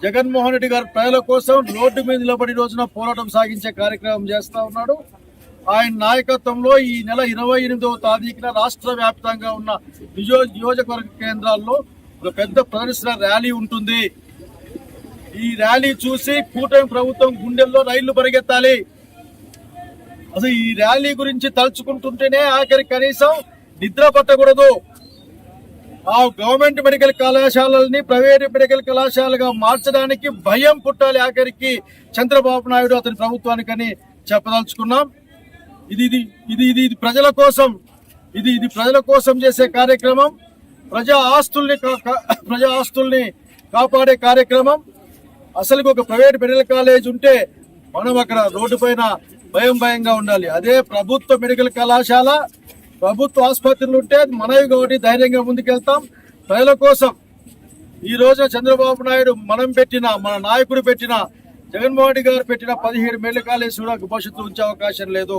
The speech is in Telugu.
జగన్మోహన్ రెడ్డి గారు ప్రజల కోసం రోడ్డు మీద నిలబడి రోజున పోరాటం సాగించే కార్యక్రమం చేస్తా ఉన్నాడు. ఆయన నాయకత్వంలో ఈ నెల 28వ తారీఖున రాష్ట్ర వ్యాప్తంగా ఉన్న నియోజకవర్గ కేంద్రాల్లో ఒక పెద్ద ప్రదర్శన ర్యాలీ ఉంటుంది. ఈ ర్యాలీ చూసి కూటమి ప్రభుత్వం గుండెల్లో రైళ్లు పరిగెత్తాలి. అసలు ఈ ర్యాలీ గురించి తలుచుకుంటుంటేనే ఆఖరి కనీసం నిద్ర పట్టకూడదు. ఆ గవర్నమెంట్ మెడికల్ కళాశాలల్ని ప్రైవేట్ మెడికల్ కళాశాలగా మార్చడానికి భయం పుట్టాలి ఆఖరికి చంద్రబాబు నాయుడు అతని ప్రభుత్వానికని చెప్పదలుచుకున్నాం. ఇది ప్రజల కోసం, ఇది ప్రజల కోసం చేసే కార్యక్రమం. ప్రజా ఆస్తుల్ని కాపాడే కార్యక్రమం. అసలు ఒక ప్రైవేట్ మెడికల్ కాలేజ్ ఉంటే మనం అక్కడ రోడ్డు పైన భయంగా ఉండాలి. అదే ప్రభుత్వ మెడికల్ కళాశాల, ప్రభుత్వ ఆసుపత్రులు ఉంటే మనవి కాబట్టి ధైర్యంగా ముందుకెళ్తాం. ప్రజల కోసం ఈ రోజున చంద్రబాబు నాయుడు మన నాయకుడు పెట్టిన జగన్మోహన్ రెడ్డి గారు పెట్టిన 17 మెడికల్ కాలేజ్ కూడా భవిష్యత్తు ఉంచే అవకాశం లేదు.